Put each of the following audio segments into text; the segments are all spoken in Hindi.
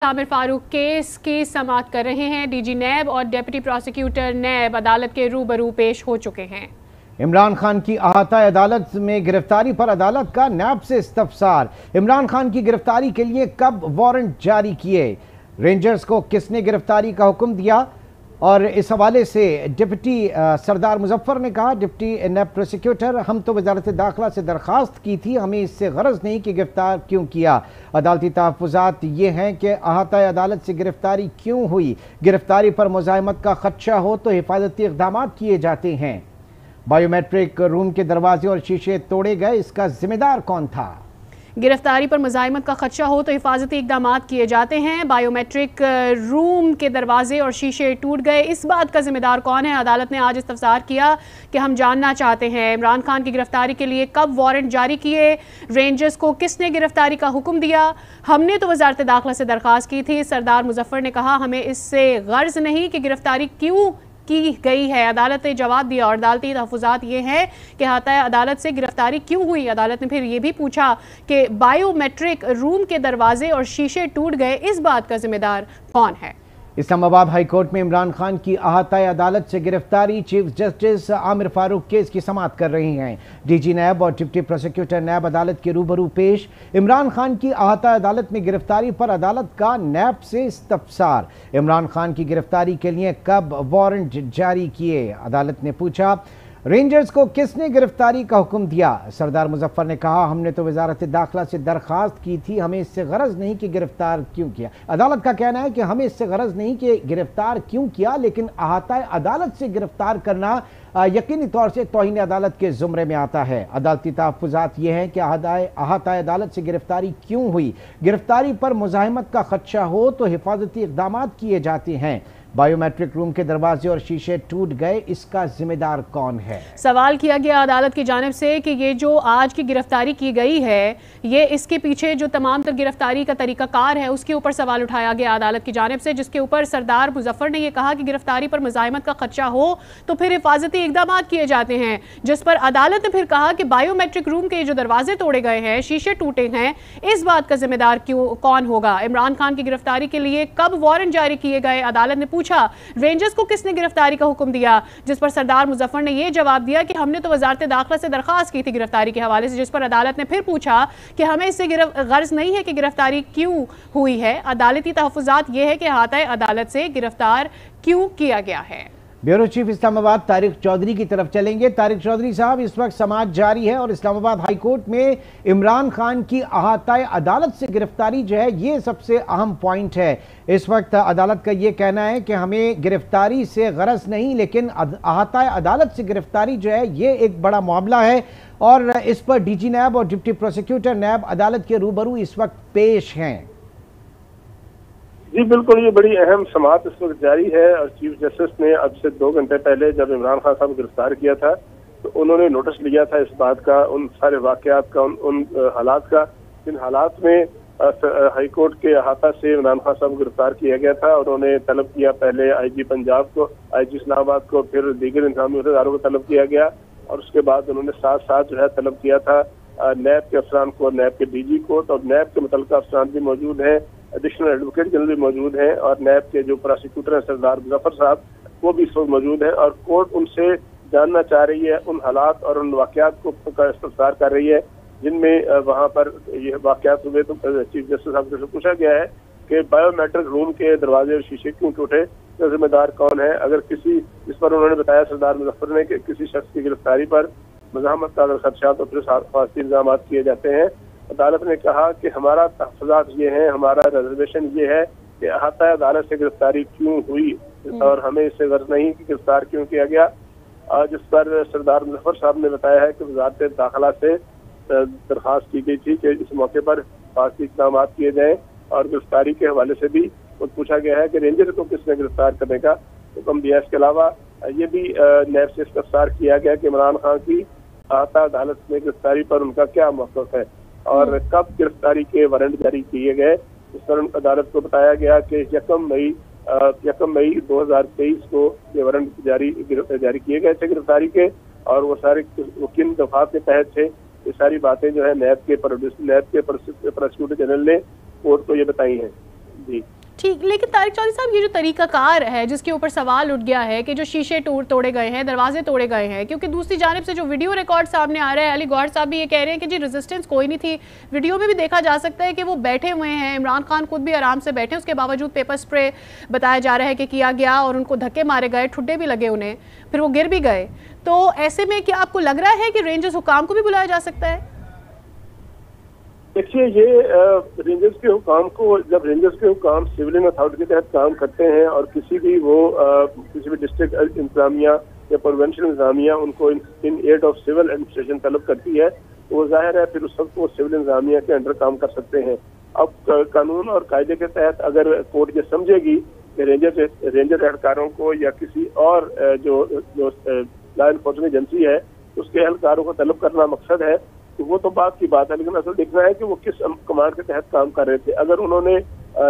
आमिर फारूक केस की समाअत कर रहे हैं। डीजी नैब और डिप्टी प्रोसिक्यूटर नैब अदालत के रूबरू पेश हो चुके हैं। इमरान खान की अहाता अदालत में गिरफ्तारी पर अदालत का नैब से इस्तफसार। इमरान खान की गिरफ्तारी के लिए कब वारंट जारी किए, रेंजर्स को किसने गिरफ्तारी का हुक्म दिया, और इस हवाले से डिप्टी सरदार मुजफ्फर ने कहा, डिप्टी नैब प्रोसिक्यूटर, हम तो वजारत दाखिला से दरख्वास्त की थी, हमें इससे गरज नहीं कि गिरफ्तार क्यों किया। अदालती तहफ़्फ़ुज़ात ये हैं कि अहाता अदालत से गिरफ्तारी क्यों हुई। गिरफ्तारी पर मुज़ाहमत का खदशा हो तो हिफाजती इक़दाम किए जाते हैं। बायोमेट्रिक रूम के दरवाजे और शीशे तोड़े गए, इसका जिम्मेदार कौन था। गिरफ्तारी पर मुज़ाहमत का खदशा हो तो हिफाजती इक़दाम किए जाते हैं। बायोमेट्रिक रूम के दरवाजे और शीशे टूट गए, इस बात का जिम्मेदार कौन है। अदालत ने आज इस्तफसार किया कि हम जानना चाहते हैं इमरान खान की गिरफ्तारी के लिए कब वारंट जारी किए, रेंजर्स को किसने गिरफ्तारी का हुक्म दिया। हमने तो वजारत दाखिला से दरख्वास्त की थी। सरदार मुजफ्फर ने कहा, हमें इससे गर्ज नहीं कि गिरफ्तारी क्यों की गई है। अदालत ने जवाब दिया और अदालती तहफ़्फ़ुज़ात ये है कि अहाता अदालत से गिरफ्तारी क्यों हुई। अदालत ने फिर ये भी पूछा कि बायोमेट्रिक रूम के दरवाजे और शीशे टूट गए, इस बात का जिम्मेदार कौन है। इस्लामाबाद हाई कोर्ट में इमरान खान की अहाता अदालत से गिरफ्तारी, chief justice Aamir Farooq case की समाअत कर रही हैं। डीजी नैब और डिप्टी प्रोसिक्यूटर नैब अदालत के रूबरू पेश। इमरान खान की अहाता अदालत में गिरफ्तारी पर अदालत का नैब से इस्तफसार। इमरान खान की गिरफ्तारी के लिए कब वारंट जारी किए, अदालत ने पूछा। रेंजर्स को किसने गिरफ्तारी का हुक्म दिया। सरदार मुजफ्फर ने कहा, हमने तो वजारत दाखिला से दरख्वास्त की थी, हमें इससे गरज नहीं कि गिरफ्तार क्यों किया। अदालत का कहना है कि हमें इससे गरज नहीं कि गिरफ्तार क्यों किया, लेकिन अहाता अदालत से गिरफ्तार करना यकीनी तौर से तौहीन अदालत के जुमरे में आता है। अदालती तहफ़्फ़ुज़ात ये हैं कि अहाता अदालत से गिरफ्तारी क्यों हुई। गिरफ्तारी पर मुज़ाहमत का खदशा हो तो हिफाजती इक़दाम किए जाते हैं। बायोमेट्रिक रूम के दरवाजे और शीशे टूट गए, इसका जिम्मेदार कौन है। सवाल किया गया अदालत की जानिब से कि ये जो आज की गिरफ्तारी की गई है, ये इसके पीछे जो तमाम तर गिरफ्तारी का तरीकाकार है, उसके ऊपर सवाल उठाया गया अदालत की जानिब से, जिसके ऊपर सरदार मुजफ्फर ने यह कहा कि गिरफ्तारी पर मुज़ाहमत का खदशा हो तो फिर हिफाजती इक़दाम किए जाते हैं। जिस पर अदालत ने फिर कहा कि बायोमेट्रिक रूम के जो दरवाजे तोड़े गए हैं, शीशे टूटे हैं, इस बात का जिम्मेदार कौन होगा। इमरान खान की गिरफ्तारी के लिए कब वारंट जारी किए गए, अदालत ने पूछा। रेंजर्स को किसने गिरफ्तारी का हुक्म दिया, जिस पर सरदार मुजफ्फर ने यह जवाब दिया कि हमने तो वजारत दाखिला से दरख्वास्त की थी गिरफ्तारी के हवाले से। जिस पर अदालत ने फिर पूछा कि हमें इससे गर्ज नहीं है कि गिरफ्तारी क्यों हुई है। अदालती तहफ़्फ़ुज़ात यह है कि अहाता अदालत से गिरफ्तार क्यों किया गया है। ब्यूरो चीफ इस्लामाबाद तारिक चौधरी की तरफ चलेंगे। तारिक चौधरी साहब, इस वक्त समाअत जारी है और इस्लामाबाद हाई कोर्ट में इमरान खान की अहाता अदालत से गिरफ्तारी जो है, ये सबसे अहम पॉइंट है। इस वक्त अदालत का ये कहना है कि हमें गिरफ्तारी से गरज नहीं, लेकिन अहाता अदालत से गिरफ्तारी जो है, ये एक बड़ा मामला है और इस पर डीजी नैब और डिप्टी प्रोसिक्यूटर नैब अदालत के रूबरू इस वक्त पेश हैं। जी बिल्कुल, ये बड़ी अहम समाअत इस वक्त जारी है और चीफ जस्टिस ने अब से 2 घंटे पहले जब इमरान खान साहब गिरफ्तार किया था तो उन्होंने नोटिस लिया था इस बात का, उन सारे वाकयात का, उन हालात का जिन हालात में हाई कोर्ट के अहाता से इमरान खान साहब को गिरफ्तार किया गया था। उन्होंने तलब किया पहले आईजी पंजाब को, आईजी इस्लामाबाद को, फिर दीगर इंतजामी इदारों को तलब किया गया और उसके बाद उन्होंने साथ साथ जो है तलब किया था नैब के अफसरान को, नैब के डीजी को। तो नैब के मुतल्लिका अफसरान भी मौजूद हैं, एडिशनल एडवोकेट जनरल भी मौजूद हैं और नैब के जो प्रोसिक्यूटर हैं सरदार मुजफ्फर साहब, वो भी इस वक्त मौजूद हैं और कोर्ट उनसे जानना चाह रही है उन हालात और उन वाकयात को इस्तफसार कर रही है जिनमें वहाँ पर ये वाकयात हुए। तो चीफ जस्टिस साहब से पूछा गया है कि बायोमेट्रिक रूम के दरवाजे और शीशे क्यों टूटे, इसका जिम्मेदार कौन है। अगर किसी, इस पर उन्होंने बताया सरदार मुजफ्फर ने कि किसी शख्स की गिरफ्तारी पर मुज़ाहमत का अगर खदशा तो फिर हिफाजती इंतजाम किए जाते हैं। अदालत ने कहा कि हमारा तहफ़्फ़ुज़ात ये है, हमारा रिजर्वेशन ये है कि अहाता अदालत से गिरफ्तारी क्यों हुई और हमें इससे गर्ज नहीं कि गिरफ्तार क्यों किया गया। जिस पर सरदार मुजफ्फर साहब ने बताया है कि वजारत दाखिला से दरख्वास्त की गई थी कि इस मौके पर हिफाजती इक़दाम किए जाएँ और गिरफ्तारी के हवाले से भी पूछा गया है कि रेंजर को किसने गिरफ्तार करने का हुक्म दिया। इसके अलावा ये भी नैब से इस्तफसार किया गया कि इमरान खान की अहाता अदालत में गिरफ्तारी पर उनका क्या मौक़िफ़ है और कब गिरफ्तारी के वारंट जारी किए गए। इस पर अदालत को बताया गया कि 1 मई 2023 को ये वारंट जारी किए गए थे गिरफ्तारी के और वो सारे किन दफा के तहत थे, ये सारी बातें जो है नैब के प्रोसिक्यूटर जनरल ने कोर्ट को ये बताई हैं। जी ठीक, लेकिन तारिक चौधरी साहब, ये जो तरीकाकार है जिसके ऊपर सवाल उठ गया है कि जो शीशे तोड़े गए हैं, दरवाजे तोड़े गए हैं, क्योंकि दूसरी जानिब से जो वीडियो रिकॉर्ड सामने आ रहा है, अली गौहर साहब भी ये कह रहे हैं कि जी रेजिस्टेंस कोई नहीं थी। वीडियो में भी देखा जा सकता है कि वो बैठे हुए हैं, इमरान खान खुद भी आराम से बैठे, उसके बावजूद पेपर स्प्रे बताया जा रहा है कि किया गया और उनको धक्के मारे गए, ठुड्डे भी लगे उन्हें, फिर वो गिर भी गए। तो ऐसे में क्या आपको लग रहा है कि रेंजर्स हुकाम को भी बुलाया जा सकता है? देखिए, ये रेंजर्स के हुकाम को, जब रेंजर्स के हुकाम सिविलियन अथॉरिटी के तहत काम करते हैं और किसी भी किसी भी डिस्ट्रिक्ट इंतजामिया या प्रोविंशियल इंतजामिया उनको in aid of civil administration तलब करती है, तो वो जाहिर है फिर उस वक्त वो सिविल इंतजामिया के अंडर काम कर सकते हैं। अब कानून और कायदे के तहत अगर कोर्ट ये समझेगी कि रेंजर एहलकारों को या किसी और जो लॉ एनफोर्समेंट एजेंसी है उसके एहलकारों को तलब करना मकसद है, तो वो तो बात की बात है, लेकिन असल देखना है कि वो किस कमांड के तहत काम कर रहे थे। अगर उन्होंने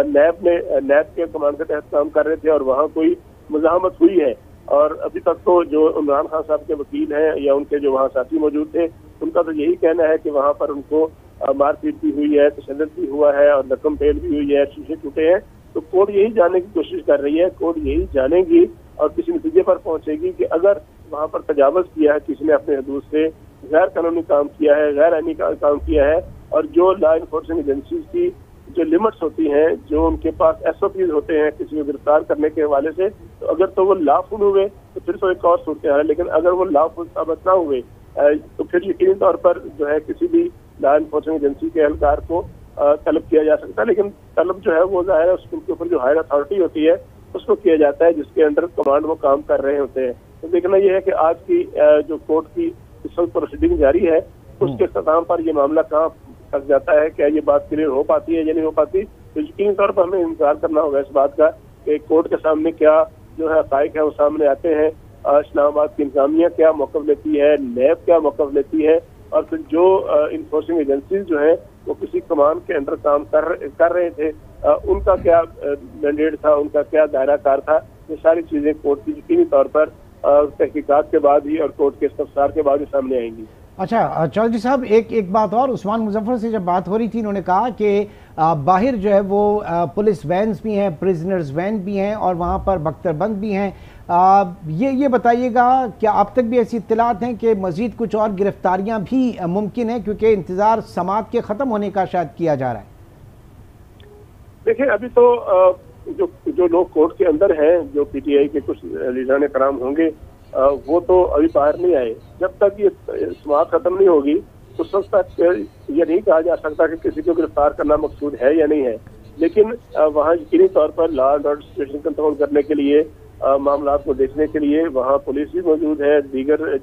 नैब के कमांड के तहत काम कर रहे थे और वहाँ कोई मुजाहमत हुई है, और अभी तक तो जो इमरान खान साहब के वकील हैं या उनके जो वहाँ साथी मौजूद थे, उनका तो यही कहना है कि वहाँ पर उनको मारपीट भी हुई है, तशद्दुद भी हुआ है और रकम पेल भी हुई है, शीशे टूटे हैं। तो कोर्ट यही जानने की कोशिश कर रही है, कोर्ट यही जानेगी और किसी नतीजे पर पहुंचेगी कि अगर वहाँ पर तजावुज़ किया है, किसी ने अपने हदूद से गैर कानूनी काम किया है, गैर आईनी काम किया है, और जो लॉ एनफोर्समेंट एजेंसीज की जो लिमिट्स होती हैं, जो उनके पास SOPs होते हैं किसी को गिरफ्तार करने के हवाले से, तो अगर तो वो लॉफुल हुए तो फिर तो एक और सूरत है, लेकिन अगर वो लॉफुल साबित ना हुए तो फिर यकीनी तौर पर जो है किसी भी लॉ एनफोर्समेंट एजेंसी के एहलकार को तलब किया जा सकता है। लेकिन तलब जो है वो जाहिर है उसके ऊपर जो हायर अथॉरिटी होती है उसको किया जाता है, जिसके अंडर कमांड वो काम कर रहे होते हैं। तो देखना यह है कि आज की जो कोर्ट की इस वक्त प्रोसीडिंग जारी है, उसके इख्तिताम पर ये मामला कहाँ तक जाता है, क्या ये बात क्लियर हो पाती है या नहीं हो पाती, तो यकीनी तौर पर हमें इंतजार करना होगा इस बात का कि कोर्ट के सामने क्या जो है हक़ाइक़ है वो सामने आते हैं। इस्लामाबाद की इंतजामिया क्या मौक़िफ़ लेती है, नैब क्या मौक़िफ़ लेती है, और फिर जो इन्फोर्सिंग एजेंसीज जो है वो किसी कमांड के अंडर काम कर रहे थे, उनका क्या मैंडेट था, उनका क्या दायरा कार था, ये सारी चीजें कोर्ट की यकीनी तौर पर तहकीकात के बाद ही और कोर्ट के इस्तफसार के बाद ही सामने आएंगी। अच्छा चौधरी साहब, एक बात और, उस्मान मुजफ्फर से जब बात हो रही थी उन्होंने कहा कि बाहर जो है वो पुलिस वैन्स भी हैं, प्रिजनर्स वैन भी हैं और वहाँ पर बख्तरबंद भी हैं। ये बताइएगा, क्या अब तक भी ऐसी इत्तलात हैं कि मज़ीद कुछ और गिरफ्तारियाँ भी मुमकिन है, क्योंकि इंतज़ार समात के ख़त्म होने का शायद किया जा रहा है? देखिए, अभी तो जो लोग कोर्ट के अंदर हैं, जो PTI के कुछ लीडरान कराम होंगे, वो तो अभी बाहर नहीं आए। जब तक ये समात खत्म नहीं होगी उस वक्त तक ये नहीं कहा जा सकता कि किसी को गिरफ्तार करना मकसूद है या नहीं है। लेकिन वहाँ यकीनी तौर पर law and order situation control करने के लिए, मामला को देखने के लिए वहाँ पुलिस भी मौजूद है, दीगर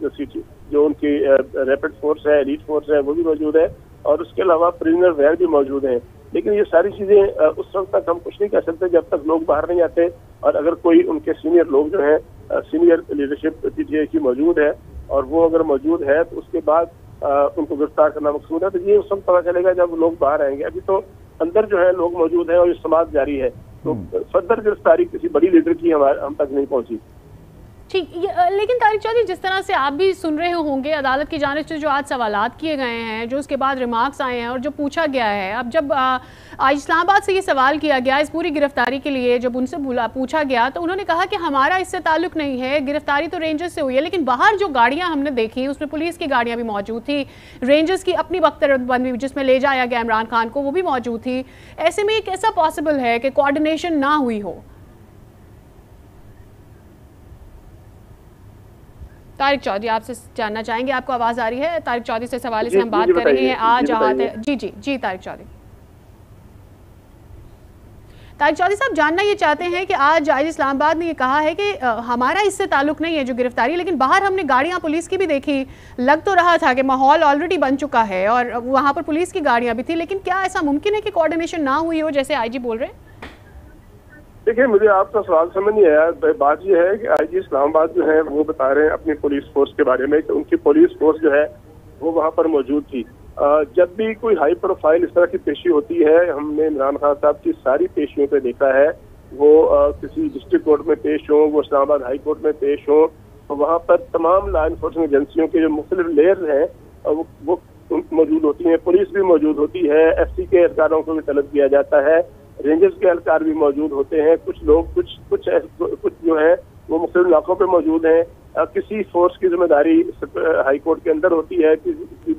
जो उनकी रैपिड फोर्स है, एलीट फोर्स है, वो भी मौजूद है, और उसके अलावा प्रिजनर वैन भी मौजूद है। लेकिन ये सारी चीजें उस वक्त तक हम कुछ नहीं कर सकते जब तक लोग बाहर नहीं आते, और अगर कोई उनके सीनियर लोग जो हैं, सीनियर लीडरशिप PTI की मौजूद है और वो अगर मौजूद है तो उसके बाद उनको गिरफ्तार करना मकसूद है। तो ये उस वक्त पता चलेगा जब लोग बाहर आएंगे। अभी तो अंदर जो है लोग मौजूद हैं और ये समाज जारी है, तो फर्दर गिरफ्तारी किसी बड़ी लीडर की हम तक नहीं पहुंची। ठीक, लेकिन तारिक चौधरी, जिस तरह से आप भी सुन रहे होंगे अदालत की जानिब से जो आज सवालात किए गए हैं, जो उसके बाद रिमार्क्स आए हैं और जो पूछा गया है, अब जब आज इस्लामाबाद से ये सवाल किया गया इस पूरी गिरफ्तारी के लिए, जब उनसे पूछा गया तो उन्होंने कहा कि हमारा इससे ताल्लुक नहीं है, गिरफ्तारी तो रेंजर्स से हुई है, लेकिन बाहर जो गाड़ियाँ हमने देखी उसमें पुलिस की गाड़ियाँ भी मौजूद थी, रेंजर्स की अपनी बख्तरबंदी जिसमें ले जाया गया इमरान खान को वो भी मौजूद थी। ऐसे में कैसा पॉसिबल है कि कोऑर्डिनेशन ना हुई हो? तारिक चौधरी, आपसे जानना चाहेंगे, आपको आवाज़ आ रही है? तारिक चौधरी से सवाल से हम बात कर रहे हैं आज जी तारिक चौधरी। तारिक चौधरी साहब, जानना ये चाहते हैं कि आज इस्लामाबाद ने ये कहा है कि हमारा इससे ताल्लुक नहीं है जो गिरफ्तारी, लेकिन बाहर हमने गाड़ियां पुलिस की भी देखी, लग तो रहा था कि माहौल ऑलरेडी बन चुका है और वहां पर पुलिस की गाड़ियां भी थी, लेकिन क्या ऐसा मुमकिन है कि कोऑर्डिनेशन ना हुई हो जैसे IG बोल रहे हैं? देखिए, मुझे आपका सवाल समझ नहीं आया। बात यह है कि IG इस्लामाबाद जो है वो बता रहे हैं अपनी पुलिस फोर्स के बारे में कि उनकी पुलिस फोर्स जो है वो वहाँ पर मौजूद थी। जब भी कोई हाई प्रोफाइल इस तरह की पेशी होती है, हमने इमरान खान साहब की सारी पेशियों पे देखा है, वो किसी डिस्ट्रिक्ट कोर्ट में पेश हो, वो इस्लामाबाद हाई कोर्ट में पेश हो, तो वहाँ पर तमाम लॉ एनफोर्समेंट एजेंसियों के जो मुख्तलिफ लेयर्स हैं वो मौजूद होती हैं, पुलिस भी मौजूद होती है, FC के अधिकारों को भी तलब किया जाता है, रेंजर्स के एहलकार भी मौजूद होते हैं, कुछ लोग कुछ जो है वो मुख्तलिफ इलाकों पे मौजूद हैं। किसी फोर्स की जिम्मेदारी हाई कोर्ट के अंदर होती है, किसी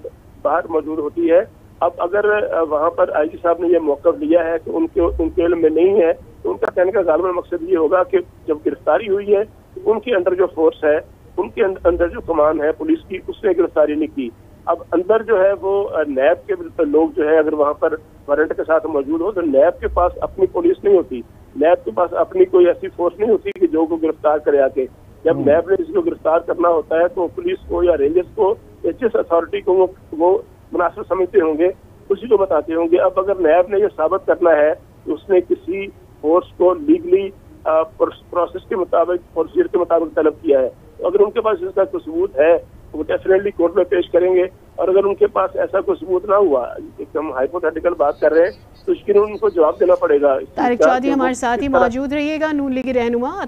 बाहर मौजूद होती है। अब अगर वहां पर आईजी साहब ने यह मौक़िफ़ लिया है कि उनके इल्म में नहीं है, तो उनका कहने का गालिबन मकसद ये होगा कि जब गिरफ्तारी हुई है तो उनके अंदर जो फोर्स है, उनके अंदर जो कमान है पुलिस की, उसने गिरफ्तारी नहीं की। अब अंदर जो है वो नैब के लोग जो है अगर वहां पर वारंट के साथ मौजूद हो, तो नैब के पास अपनी पुलिस नहीं होती, नैब के पास अपनी कोई ऐसी फोर्स नहीं होती कि जो को गिरफ्तार करे आके। जब नैब ने इसको गिरफ्तार करना होता है तो पुलिस को या रेंजर्स को या जिस अथॉरिटी को वो मुनासिब समझते होंगे उसी को बताते होंगे। अब अगर नैब ने यह साबित करना है कि उसने किसी फोर्स को लीगली प्रोसेस के मुताबिक, प्रोसीजर के मुताबिक तलब किया है, तो अगर उनके पास इसका कोई सबूत है तो वो डेफिनेटली कोर्ट में पेश करेंगे। और अगर उनके पास ऐसा कोई सबूत ना हुआ, एकदम हाइपोथेटिकल बात कर रहे हैं, तो इसके लिए उनको जवाब देना पड़ेगा। तारिक चौधरी हमारे साथ ही मौजूद रहिएगा, नून लीग रहनुमा।